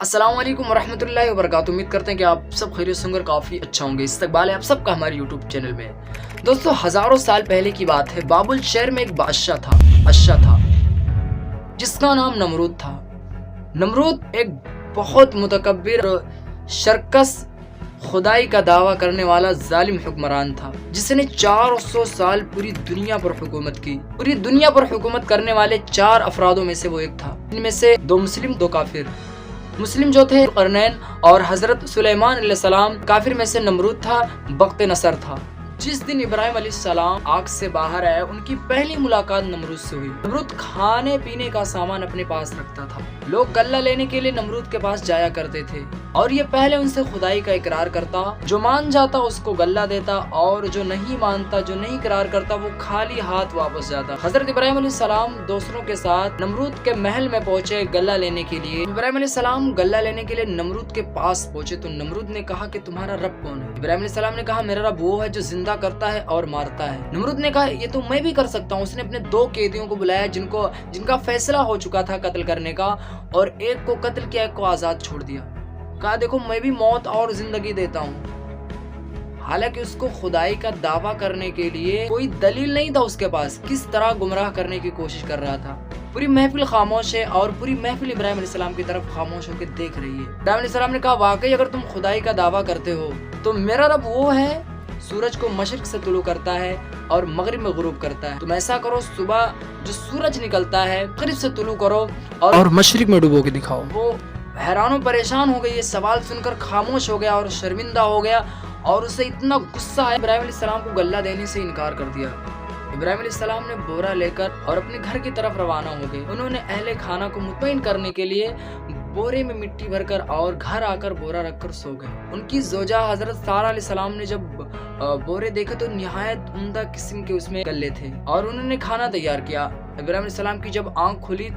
अस्सलाम वालेकुम वरहमतुल्लाहि वबरकातुहू। उम्मीद करते हैं कि आप सब खैरियत से होंगे, काफ़ी अच्छा होंगे। इस्तकबाल है आप सबका हमारे यूट्यूब चैनल में। दोस्तों, हज़ारों साल पहले की बात है। बाबुल शहर में एक बादशाह था जिसका नाम नमरूद था। नमरूद एक बहुत मुतकब्बिर, शर्कस, खुदाई का दावा करने वाला जालिम हुक्मरान था, जिसने 400 साल पूरी दुनिया पर हुकूमत की। पूरी दुनिया पर हुकूमत करने वाले 4 अफरादों में से वो एक था। इनमें से 2 मुस्लिम 2 काफिर। मुस्लिम जो थे करनैन और हजरत सुलेमान अलैहिस्सलाम, काफिर में से नमरूद था, बख्त नसर था। जिस दिन इब्राहिम अलैहिस्सलाम आग से बाहर आए, उनकी पहली मुलाकात नमरूद से हुई। नमरूद खाने पीने का सामान अपने पास रखता था। लोग गल्ला लेने के लिए नमरूद के पास जाया करते थे और ये पहले उनसे खुदाई का इकरार करता। जो मान जाता उसको गल्ला देता और जो नहीं मानता, जो नहीं इकरार करता, वो खाली हाथ वापस जाता। हजरत इब्राहिम अलैहिस्सलाम दूसरों के साथ नमरूद के महल में पहुंचे गल्ला लेने के लिए। इब्राहिम अलैहिस्सलाम गल्ला लेने के लिए नमरूद के पास पहुंचे तो नमरूद ने कहा कि तुम्हारा रब कौन है? इब्राहिम अलैहिस्सलाम ने कहा मेरा रब वो है जो जिंदा करता है और मारता है। नमरूद ने कहा ये तो मैं भी कर सकता हूँ। उसने अपने 2 कैदियों को बुलाया जिनका फैसला हो चुका था कत्ल करने का, और एक को कत्ल किया, एक को आजाद छोड़ दिया। कहा देखो मैं भी मौत और जिंदगी देता हूँ। हालांकि उसको खुदाई का दावा करने के लिए कोई दलील नहीं था उसके पास। किस तरह गुमराह करने की कोशिश कर रहा था। पूरी महफिल खामोश है और पूरी महफिल इब्राहिम अलैहिस्सलाम की तरफ खामोश होकर देख रही है। इब्राहिम अलैहिस्सलाम ने कहा वाकई अगर तुम खुदाई का दावा करते हो तो मेरा रब वो है सूरज को मशरिक से तुलू करता है और मगरिब में गुरूब करता है। तुम ऐसा करो, सुबह जो सूरज निकलता है मगरिब से तुलू करो और मशरिक में डुबो के दिखाओ। वो हैरान परेशान हो गई, ये सवाल सुनकर खामोश हो गया और शर्मिंदा हो गया और उसे इतना गुस्सा आया, इब्राहिम अलैहिस्सलाम को गल्ला देने से इनकार कर दिया। इब्राहिम अलैहिस्सलाम ने बोरा लेकर और अपने घर की तरफ रवाना हो गए। उन्होंने अहले खाना को मुतमईन करने के लिए बोरे में मिट्टी भरकर और घर आकर बोरा रखकर सो गए। उनकी जोजा हजरत सारा अलैहिस्सलाम ने जब बोरे देखे तो निहायत उम्दा किस्म के उसमें गल्ले थे और उन्होंने खाना तैयार किया। इब्राहिम अलैहिस्सलाम की जब आंख खुली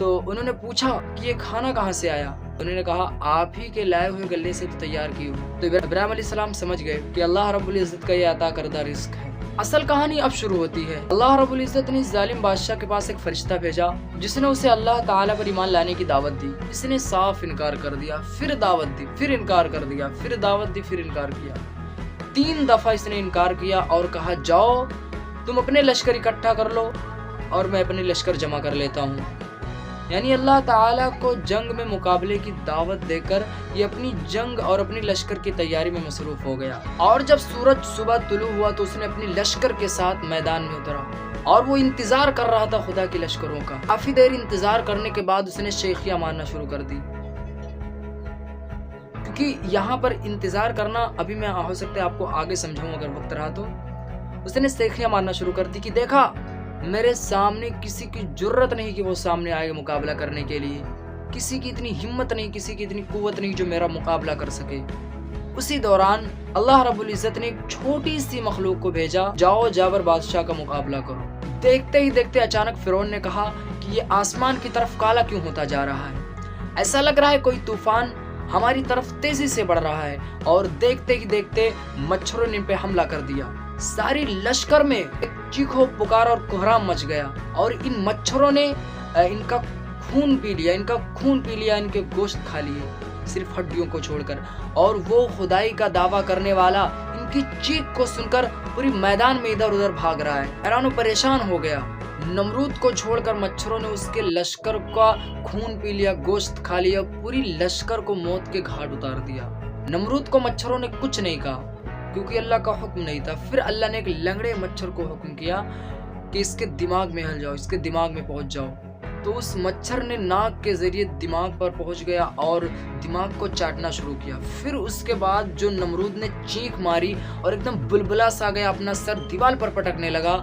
तो उन्होंने पूछा कि ये खाना कहाँ से आया? उन्होंने कहा आप ही के लाए हुए गल्ले से तो तैयार की हूँ। तो इब्राहिम अलैहिस्सलाम समझ गए कि अल्लाह रब्बुल इज्जत का ये अता करदा रिस्क है। असल कहानी अब शुरू होती है। अल्लाह रब्बुल इज्जत ने जालिम बादशाह के पास एक फरिश्ता भेजा जिसने उसे अल्लाह ताला पर ईमान लाने की दावत दी। इसने साफ इनकार कर दिया, फिर दावत दी, फिर इनकार कर दिया, फिर दावत दी, फिर इनकार किया। 3 दफा इसने इनकार किया और कहा जाओ तुम अपने लश्कर इकट्ठा कर लो और मैं अपने लश्कर जमा कर लेता हूँ। यानी अल्लाह ताला को जंग में मुकाबले की दावत देकर ये अपनी जंग और अपनी लश्कर की तैयारी में मसरूफ हो गया। और जब सूरज सुबह तुलू हुआ तो उसने अपनी लश्कर के साथ मैदान में उतरा और वो इंतजार कर रहा था खुदा की लश्करों का। काफी देर इंतजार करने के बाद उसने शेखियां मारना शुरू कर दी, क्योंकि यहाँ पर इंतजार करना अभी मैं हो सकता है आपको आगे समझाऊं अगर वक्त रहा तो। उसने शेखियां मारना शुरू कर दी कि देखा मेरे सामने किसी की जुर्रत नहीं कि वो सामने आए मुकाबला करने के लिए। किसी की इतनी हिम्मत नहीं, किसी की इतनी कुव्वत नहीं जो मेरा मुकाबला कर सके। उसी दौरान अल्लाह रब्बुल इज्जत ने एक छोटी सी मखलूक को भेजा, जाओ जाबर बादशाह का मुकाबला करो। देखते ही देखते अचानक फिरौन ने कहा कि ये आसमान की तरफ काला क्यों होता जा रहा है? ऐसा लग रहा है कोई तूफान हमारी तरफ तेजी से बढ़ रहा है। और देखते ही देखते मच्छरों ने इन पे हमला कर दिया। सारी लश्कर में एक चीखो पुकार और कोहराम मच गया और इन मच्छरों ने इनका खून पी लिया, इनके गोश्त खा लिए सिर्फ हड्डियों को छोड़कर। और वो खुदाई का दावा करने वाला इनकी चीख को सुनकर पूरी मैदान में इधर उधर भाग रहा है। हैरान परेशान हो गया। नमरूद को छोड़कर मच्छरों ने उसके लश्कर का खून पी लिया, गोश्त खा लिया, पूरी लश्कर को मौत के घाट उतार दिया। नमरूद को मच्छरों ने कुछ नहीं कहा क्योंकि अल्लाह का हुक्म नहीं था। फिर अल्लाह ने एक लंगड़े मच्छर को हुक्म किया कि इसके दिमाग में हल जाओ, इसके दिमाग में पहुंच जाओ। तो उस मच्छर ने नाक के जरिए दिमाग पर पहुंच गया और दिमाग को चाटना शुरू किया। फिर उसके बाद जो नमरूद ने चीख मारी और एकदम बुलबुला सा गया, अपना सर दीवार पर पटकने लगा।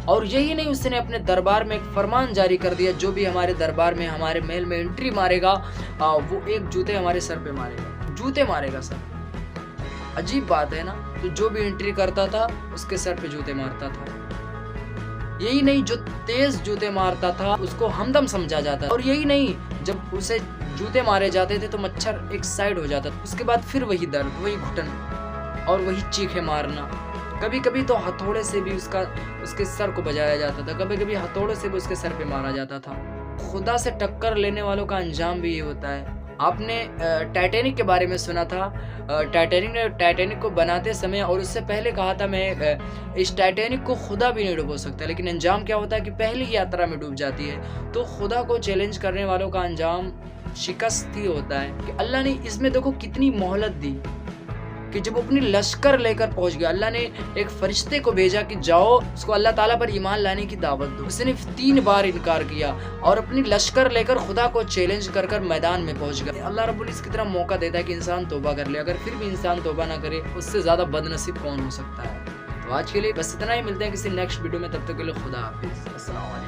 और यही नहीं, उसने अपने दरबार में एक फरमान जारी कर दिया, जो भी हमारे दरबार में हमारे महल में एंट्री मारेगा वो एक जूते हमारे सर पे मारेगा, जूते मारेगा सर। अजीब बात है ना। तो जो भी एंट्री करता था उसके सर पे जूते मारता था। यही नहीं, जो तेज जूते मारता था उसको हमदम समझा जाता। और यही नहीं, जब उसे जूते मारे जाते थे तो मच्छर एक साइड हो जाता था। उसके बाद फिर वही दर्द, वही घुटन और वही चीखे मारना। कभी कभी तो हथौड़े से भी उसके सर को बजाया जाता था, कभी कभी हथौड़े से भी उसके सर पे मारा जाता था। खुदा से टक्कर लेने वालों का अंजाम भी ये होता है। آپ نے ٹائٹینک کے بارے میں سنا تھا. ٹائٹینک کو بناتے سمے اور اس سے پہلے کہا تھا میں اس ٹائٹینک کو خدا بھی نہیں ڈبو سکتا, لیکن انجام کیا ہوتا ہے کہ پہلی یاترا میں ڈوب جاتی ہے. تو خدا کو چیلنج کرنے والوں کا انجام شکست ہی ہوتا ہے. کہ اللہ نے اس میں دیکھو کتنی مہلت دی کہ جب اپنی لشکر لے کر پہنچ گیا, اللہ نے ایک فرشتے کو بھیجا کہ جاؤ اس کو اللہ تعالیٰ پر ایمان لانے کی دعوت دو. اس نے 3 بار انکار کیا اور اپنی لشکر لے کر خدا کو چیلنج کر کر میدان میں پہنچ گیا. اللہ رب العزت کی طرح موقع دیتا ہے کہ انسان توبہ کر لے, اگر پھر بھی انسان توبہ نہ کرے اس سے زیادہ بد نصیب کون ہو سکتا ہے. تو آج کے لیے بس اتنا ہی, ملتے ہیں کسی نیکسٹ ویڈیو میں, تب تک کے لیے خدا حافظ, السلام علیکم.